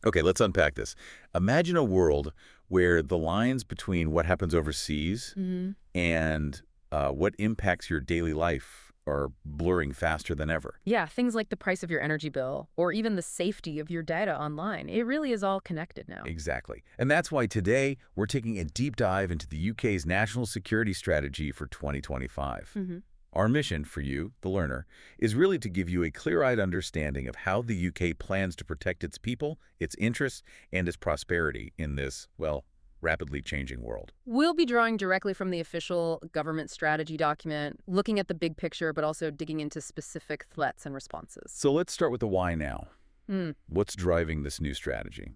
Okay, let's unpack this. Imagine a world where the lines between what happens overseas Hmm. and what impacts your daily life are blurring faster than ever. Yeah, things like the price of your energy bill or even the safety of your data online. It really is all connected now. Exactly. And that's why today we're taking a deep dive into the UK's national security strategy for 2025. Hmm. Our mission for you, the learner, is really to give you a clear-eyed understanding of how the UK plans to protect its people, its interests, and its prosperity in this, well, rapidly changing world. We'll be drawing directly from the official government strategy document, looking at the big picture, but also digging into specific threats and responses. So let's start with the why now. Hmm. What's driving this new strategy?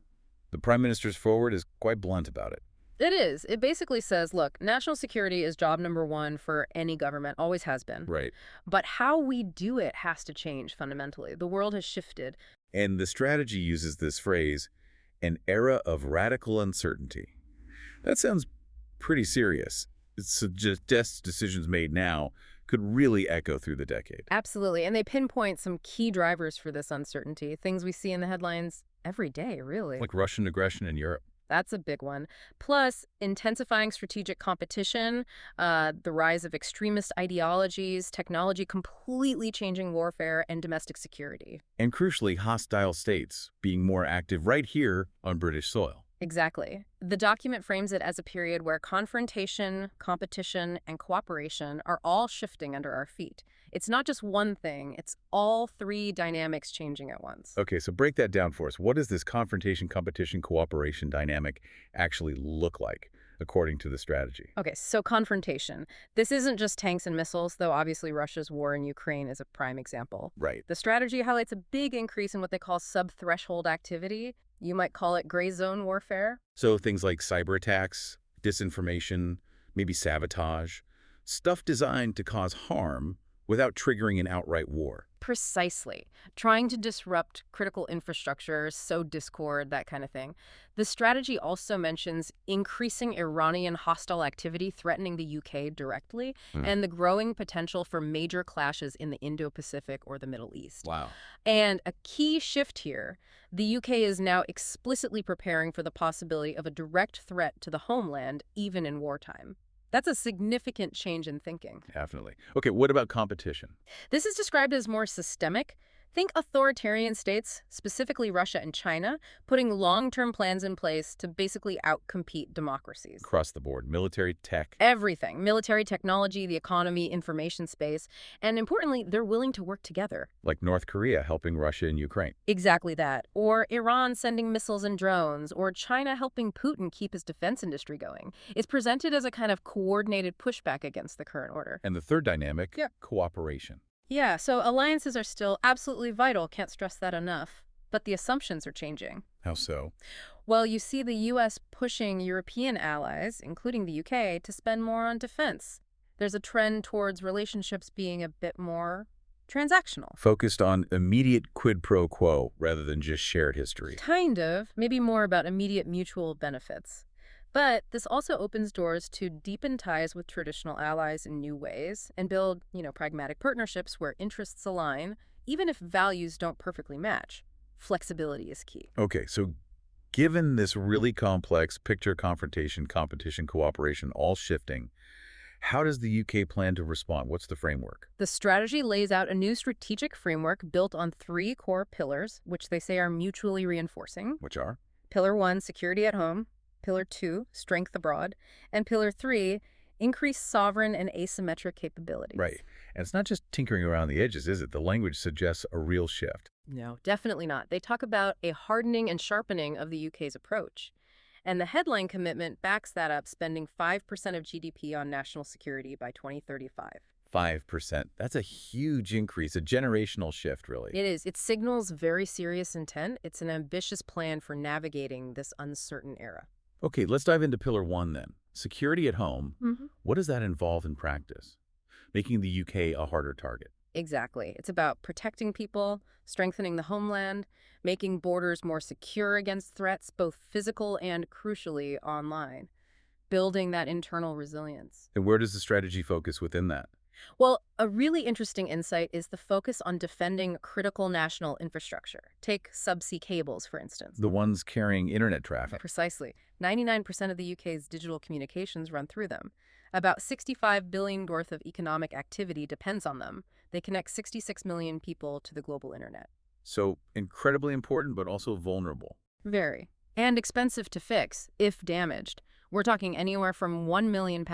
The Prime Minister's forward is quite blunt about it. It is. It basically says, look, national security is job number one for any government, always has been. Right. But how we do it has to change fundamentally. The world has shifted. And the strategy uses this phrase, an era of radical uncertainty. That sounds pretty serious. It suggests decisions made now could really echo through the decade. Absolutely. And they pinpoint some key drivers for this uncertainty, things we see in the headlines every day, really. Like Russian aggression in Europe. That's a big one. Plus, intensifying strategic competition, the rise of extremist ideologies, technology completely changing warfare, and domestic security. And crucially, hostile states being more active right here on British soil. Exactly. The document frames it as a period where confrontation, competition, and cooperation are all shifting under our feet. It's not just one thing, it's all three dynamics changing at once. Okay, so break that down for us. What does this confrontation, competition, cooperation dynamic actually look like, according to the strategy? Okay, so confrontation. This isn't just tanks and missiles, though obviously Russia's war in Ukraine is a prime example. Right. The strategy highlights a big increase in what they call sub-threshold activity. You might call it gray zone warfare. So things like cyber attacks, disinformation, maybe sabotage, stuff designed to cause harm without triggering an outright war. Precisely. Trying to disrupt critical infrastructure, sow discord, that kind of thing. The strategy also mentions increasing Iranian hostile activity threatening the UK directly and the growing potential for major clashes in the Indo-Pacific or the Middle East. Wow. And a key shift here, the UK is now explicitly preparing for the possibility of a direct threat to the homeland, even in wartime. That's a significant change in thinking. Definitely. Okay, what about competition? This is described as more systemic. Think authoritarian states, specifically Russia and China, putting long-term plans in place to basically outcompete democracies. Across the board, military, tech. Everything, military technology, the economy, information space, and importantly, they're willing to work together. Like North Korea helping Russia and Ukraine. Exactly that. Or Iran sending missiles and drones, or China helping Putin keep his defense industry going. It's presented as a kind of coordinated pushback against the current order. And the third dynamic, Yeah. cooperation. Yeah, so alliances are still absolutely vital, can't stress that enough. But the assumptions are changing. How so? Well, you see the U.S. pushing European allies, including the U.K., to spend more on defense. There's a trend towards relationships being a bit more transactional. Focused on immediate quid pro quo rather than just shared history. Kind of, maybe more about immediate mutual benefits. But this also opens doors to deepen ties with traditional allies in new ways and build, pragmatic partnerships where interests align, even if values don't perfectly match. Flexibility is key. Okay, so given this really complex picture, confrontation, competition, cooperation, all shifting, how does the UK plan to respond? What's the framework? The strategy lays out a new strategic framework built on three core pillars, which they say are mutually reinforcing. Which are? Pillar 1, security at home. Pillar 2, strength abroad. And Pillar 3, increased sovereign and asymmetric capabilities. Right. And it's not just tinkering around the edges, is it? The language suggests a real shift. No, definitely not. They talk about a hardening and sharpening of the UK's approach. And the headline commitment backs that up, spending 5% of GDP on national security by 2035. 5%. That's a huge increase, a generational shift, really. It is. It signals very serious intent. It's an ambitious plan for navigating this uncertain era. Okay, let's dive into Pillar 1 then. Security at home. Mm-hmm. What does that involve in practice? Making the UK a harder target. Exactly. It's about protecting people, strengthening the homeland, making borders more secure against threats, both physical and, crucially, online, building that internal resilience. And where does the strategy focus within that? Well, a really interesting insight is the focus on defending critical national infrastructure. Take subsea cables, for instance. The ones carrying internet traffic. Precisely. 99% of the UK's digital communications run through them. About 65 billion worth of economic activity depends on them. They connect 66 million people to the global internet. So incredibly important, but also vulnerable. Very. And expensive to fix, if damaged. We're talking anywhere from £1 million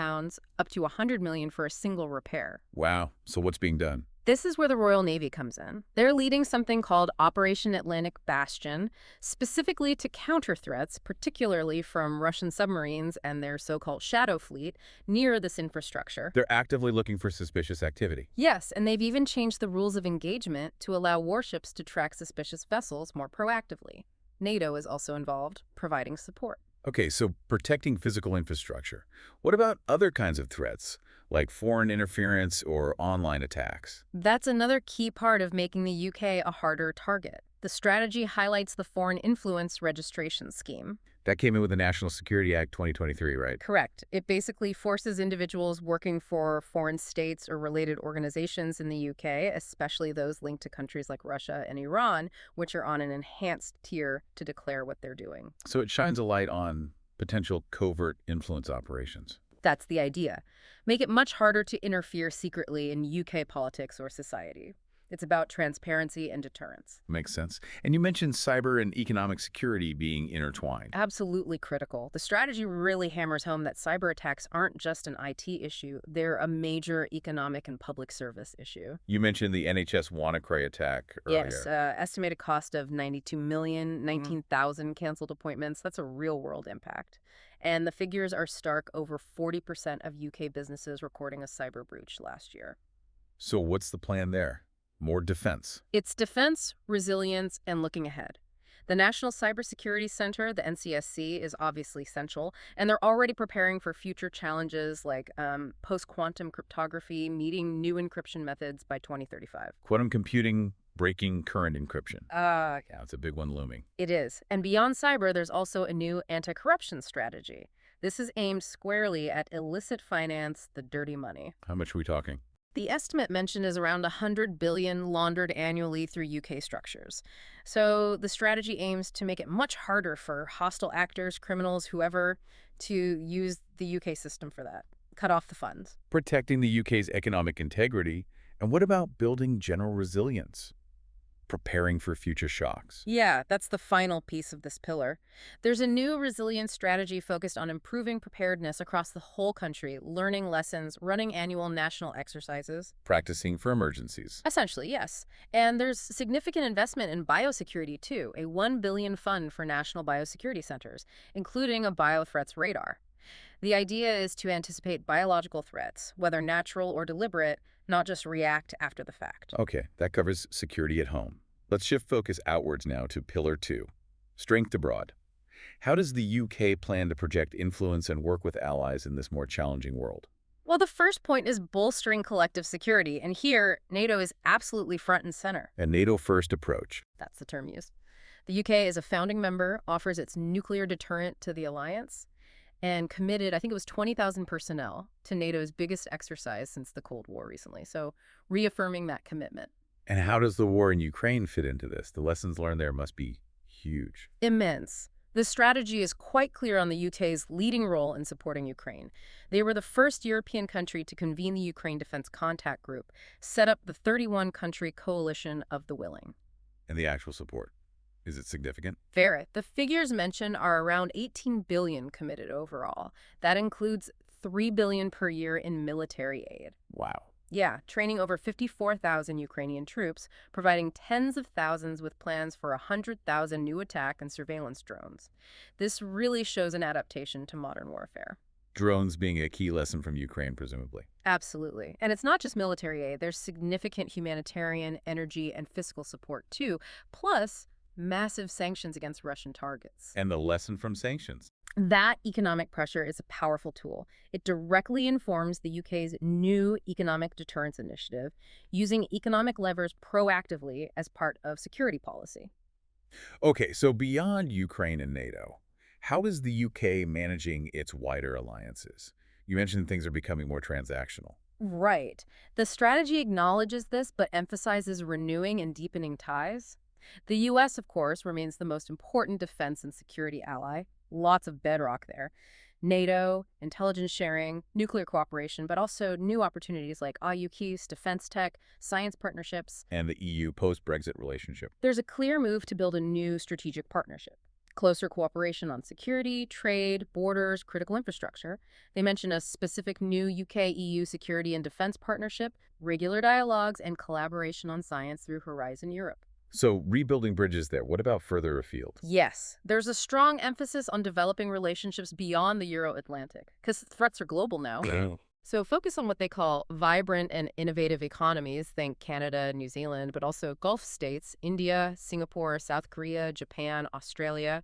up to 100 million for a single repair. Wow. So what's being done? This is where the Royal Navy comes in. They're leading something called Operation Atlantic Bastion, specifically to counter threats, particularly from Russian submarines and their so-called shadow fleet near this infrastructure. They're actively looking for suspicious activity. Yes, and they've even changed the rules of engagement to allow warships to track suspicious vessels more proactively. NATO is also involved, providing support. Okay, so protecting physical infrastructure. What about other kinds of threats, like foreign interference or online attacks? That's another key part of making the UK a harder target. The strategy highlights the Foreign Influence Registration Scheme. That came in with the National Security Act 2023, right? Correct. It basically forces individuals working for foreign states or related organizations in the UK, especially those linked to countries like Russia and Iran, which are on an enhanced tier, to declare what they're doing. So it shines a light on potential covert influence operations. That's the idea. Make it much harder to interfere secretly in UK politics or society. It's about transparency and deterrence. Makes sense. And you mentioned cyber and economic security being intertwined. Absolutely critical. The strategy really hammers home that cyber attacks aren't just an IT issue, they're a major economic and public service issue. You mentioned the NHS WannaCry attack earlier. Yes, estimated cost of 92 million, 19,000 canceled appointments. That's a real-world impact. And the figures are stark: over 40% of UK businesses recording a cyber breach last year. So what's the plan there? More defense. It's defense, resilience, and looking ahead. The National Cybersecurity Center, the NCSC, is obviously essential, and they're already preparing for future challenges like post-quantum cryptography, meeting new encryption methods by 2035. Quantum computing breaking current encryption. Yeah. Yeah, it's a big one looming. It is. And beyond cyber, there's also a new anti-corruption strategy. This is aimed squarely at illicit finance, the dirty money. How much are we talking? The estimate mentioned is around 100 billion laundered annually through UK structures. So the strategy aims to make it much harder for hostile actors, criminals, whoever, to use the UK system for that. Cut off the funds. Protecting the UK's economic integrity. And what about building general resilience? Preparing for future shocks. Yeah, that's the final piece of this pillar. There's a new resilience strategy focused on improving preparedness across the whole country, learning lessons, running annual national exercises. Practicing for emergencies. Essentially, yes. And there's significant investment in biosecurity, too, a $1 billion fund for national biosecurity centers, including a biothreats radar. The idea is to anticipate biological threats, whether natural or deliberate, not just react after the fact. Okay, that covers security at home. Let's shift focus outwards now to Pillar 2, strength abroad. How does the UK plan to project influence and work with allies in this more challenging world? Well, the first point is bolstering collective security, and here, NATO is absolutely front and center. A NATO-first approach. That's the term used. The UK, as a founding member, offers its nuclear deterrent to the alliance and committed, I think it was 20,000 personnel, to NATO's biggest exercise since the Cold War recently, so reaffirming that commitment. And how does the war in Ukraine fit into this? The lessons learned there must be huge. Immense. The strategy is quite clear on the UK's leading role in supporting Ukraine. They were the first European country to convene the Ukraine Defense Contact Group, set up the 31-country coalition of the willing. And the actual support, is it significant? Very. The figures mentioned are around 18 billion committed overall. That includes 3 billion per year in military aid. Wow. Yeah, training over 54,000 Ukrainian troops, providing tens of thousands with plans for 100,000 new attack and surveillance drones. This really shows an adaptation to modern warfare. Drones being a key lesson from Ukraine, presumably. Absolutely. And it's not just military aid. There's significant humanitarian, energy, and fiscal support, too, plus massive sanctions against Russian targets. And the lesson from sanctions. That economic pressure is a powerful tool. It directly informs the UK's new economic deterrence initiative, using economic levers proactively as part of security policy. Okay, so beyond Ukraine and NATO, how is the UK managing its wider alliances? You mentioned things are becoming more transactional. Right. The strategy acknowledges this but emphasizes renewing and deepening ties. The U.S., of course, remains the most important defense and security ally. Lots of bedrock there. NATO, intelligence sharing, nuclear cooperation, but also new opportunities like AUKUS, defense tech, science partnerships. And the EU post-Brexit relationship. There's a clear move to build a new strategic partnership. Closer cooperation on security, trade, borders, critical infrastructure. They mention a specific new UK-EU security and defense partnership, regular dialogues, and collaboration on science through Horizon Europe. So rebuilding bridges there. What about further afield? Yes, there's a strong emphasis on developing relationships beyond the Euro-Atlantic, because threats are global now. Yeah. So focus on what they call vibrant and innovative economies, think Canada, New Zealand, but also Gulf states, India, Singapore, South Korea, Japan, Australia,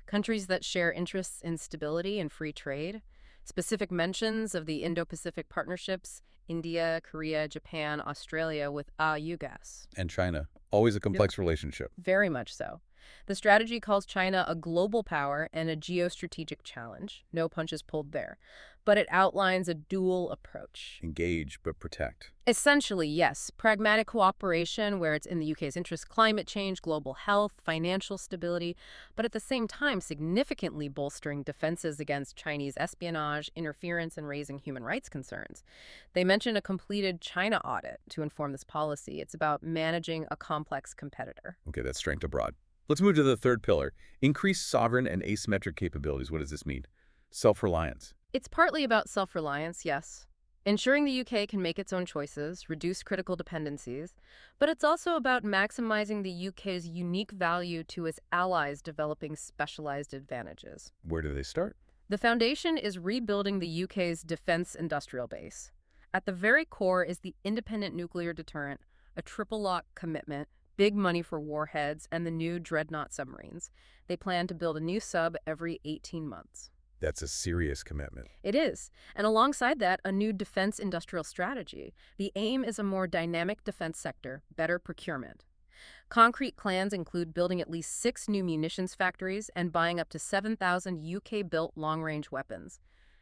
countries that share interests in stability and free trade. Specific mentions of the Indo-Pacific partnerships, India, Korea, Japan, Australia with UGAS. And China. Always a complex relationship. Very much so. The strategy calls China a global power and a geostrategic challenge. No punches pulled there. But it outlines a dual approach. Engage but protect. Essentially, yes, pragmatic cooperation where it's in the UK's interest, climate change, global health, financial stability, but at the same time significantly bolstering defenses against Chinese espionage, interference, and raising human rights concerns. They mention a completed China audit to inform this policy. It's about managing a complex competitor. Okay, that's strength abroad. Let's move to the third pillar. Increase sovereign and asymmetric capabilities. What does this mean? Self-reliance. It's partly about self-reliance, yes. Ensuring the UK can make its own choices, reduce critical dependencies, but it's also about maximizing the UK's unique value to its allies developing specialized advantages. Where do they start? The foundation is rebuilding the UK's defense industrial base. At the very core is the independent nuclear deterrent, a triple lock commitment, big money for warheads, and the new Dreadnought submarines. They plan to build a new sub every 18 months. That's a serious commitment. It is. And alongside that, a new defense industrial strategy. The aim is a more dynamic defense sector, better procurement. Concrete plans include building at least 6 new munitions factories and buying up to 7,000 UK-built long-range weapons.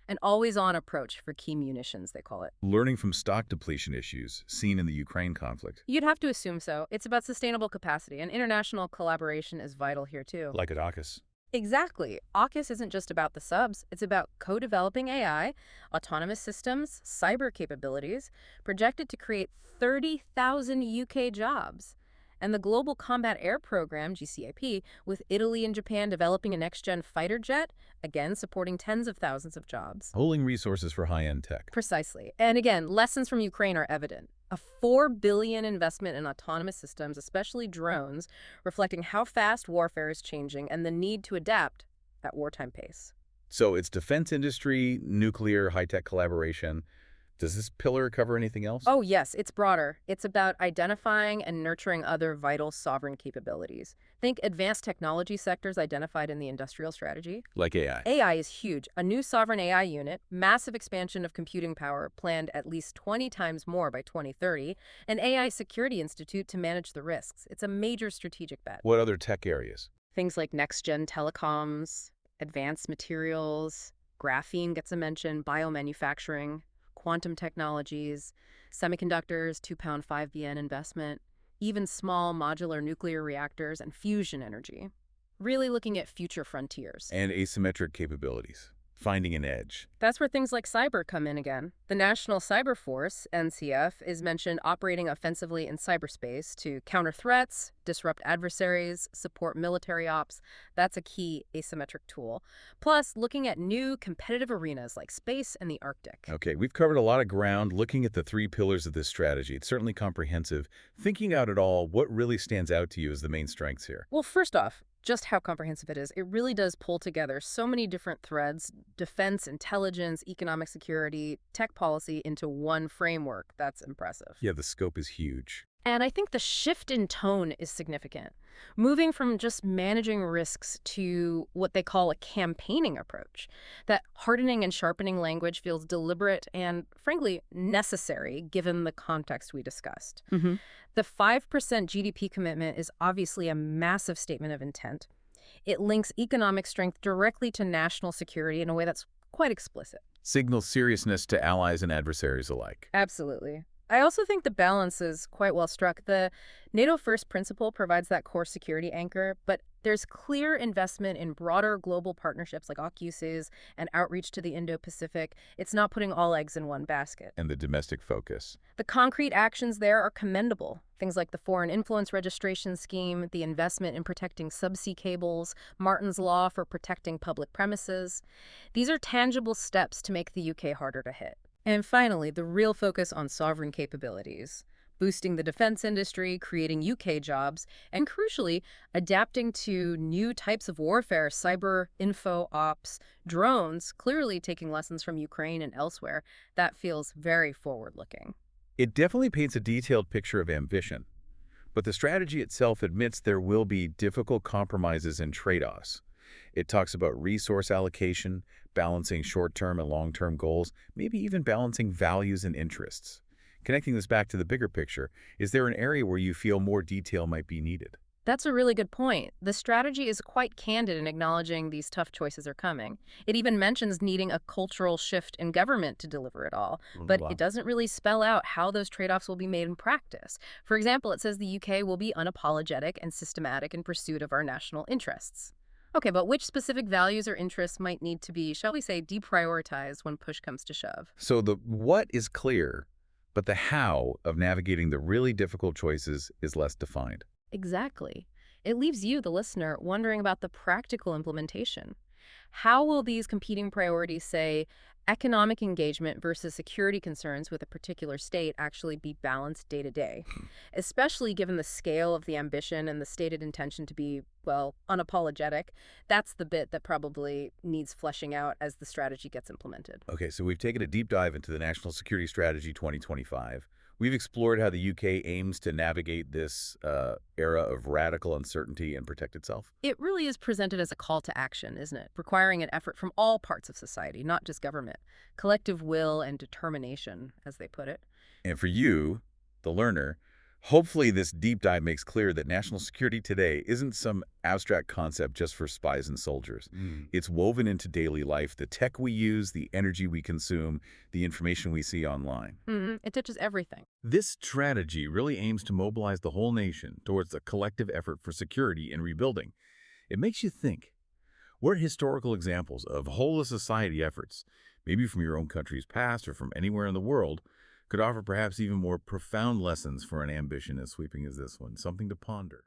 An always-on approach for key munitions, they call it. Learning from stock depletion issues seen in the Ukraine conflict. You'd have to assume so. It's about sustainable capacity, and international collaboration is vital here, too. Like at AUKUS. Exactly. AUKUS isn't just about the subs. It's about co-developing AI, autonomous systems, cyber capabilities, projected to create 30,000 UK jobs. And the Global Combat Air Program, GCAP, with Italy and Japan developing a next-gen fighter jet, again supporting tens of thousands of jobs. Pooling resources for high-end tech. Precisely. And again, lessons from Ukraine are evident. A $4 billion investment in autonomous systems, especially drones, reflecting how fast warfare is changing and the need to adapt at wartime pace. So it's defense industry, nuclear, high-tech collaboration. Does this pillar cover anything else? Oh, yes, it's broader. It's about identifying and nurturing other vital sovereign capabilities. Think advanced technology sectors identified in the industrial strategy. Like AI. AI is huge. A new sovereign AI unit, massive expansion of computing power planned at least 20 times more by 2030, an AI Security Institute to manage the risks. It's a major strategic bet. What other tech areas? Things like next-gen telecoms, advanced materials, graphene gets a mention, biomanufacturing, quantum technologies, semiconductors, £2 5BN investment, even small modular nuclear reactors and fusion energy. Really looking at future frontiers. And asymmetric capabilities. Finding an edge. That's where things like cyber come in again. The National Cyber Force, NCF, is mentioned operating offensively in cyberspace to counter threats, disrupt adversaries, support military ops. That's a key asymmetric tool. Plus, looking at new competitive arenas like space and the Arctic. Okay, we've covered a lot of ground looking at the 3 pillars of this strategy. It's certainly comprehensive. Thinking out it all, what really stands out to you as the main strengths here? Well, first off, just how comprehensive it is. It really does pull together so many different threads, defense, intelligence, economic security, tech policy into one framework. That's impressive. Yeah, the scope is huge. And I think the shift in tone is significant. Moving from just managing risks to what they call a campaigning approach. That hardening and sharpening language feels deliberate and, frankly, necessary given the context we discussed. The 5% GDP commitment is obviously a massive statement of intent. It links economic strength directly to national security in a way that's quite explicit. signals seriousness to allies and adversaries alike. Absolutely. I also think the balance is quite well struck. The NATO first principle provides that core security anchor, but there's clear investment in broader global partnerships like AUKUS's and outreach to the Indo-Pacific. It's not putting all eggs in one basket. And the domestic focus. The concrete actions there are commendable. Things like the Foreign Influence Registration Scheme, the investment in protecting subsea cables, Martin's Law for protecting public premises. These are tangible steps to make the UK harder to hit. And finally, the real focus on sovereign capabilities, boosting the defense industry, creating UK jobs, and crucially, adapting to new types of warfare, cyber, info, ops, drones, clearly taking lessons from Ukraine and elsewhere. That feels very forward-looking. It definitely paints a detailed picture of ambition, but the strategy itself admits there will be difficult compromises and trade-offs. It talks about resource allocation, balancing short-term and long-term goals, maybe even balancing values and interests. Connecting this back to the bigger picture, is there an area where you feel more detail might be needed? That's a really good point. The strategy is quite candid in acknowledging these tough choices are coming. It even mentions needing a cultural shift in government to deliver it all, but Wow. it doesn't really spell out how those trade-offs will be made in practice. For example, it says the UK will be unapologetic and systematic in pursuit of our national interests. Okay, but which specific values or interests might need to be, shall we say, deprioritized when push comes to shove? So the what is clear, but the how of navigating the really difficult choices is less defined. Exactly. It leaves you, the listener, wondering about the practical implementation. How will these competing priorities, say, economic engagement versus security concerns with a particular state, actually be balanced day to day? Especially given the scale of the ambition and the stated intention to be, well, unapologetic. That's the bit that probably needs fleshing out as the strategy gets implemented. Okay, so we've taken a deep dive into the National Security Strategy 2025. We've explored how the UK aims to navigate this era of radical uncertainty and protect itself. It really is presented as a call to action, isn't it? Requiring an effort from all parts of society, not just government. Collective will and determination, as they put it. And for you, the learner, hopefully this deep dive makes clear that national security today isn't some abstract concept just for spies and soldiers. It's woven into daily life, the tech we use, the energy we consume, the information we see online. It touches everything. This strategy really aims to mobilize the whole nation towards a collective effort for security and rebuilding. It makes you think. What historical examples of whole-of-society efforts, maybe from your own country's past or from anywhere in the world, could offer perhaps even more profound lessons for an ambition as sweeping as this one? Something to ponder.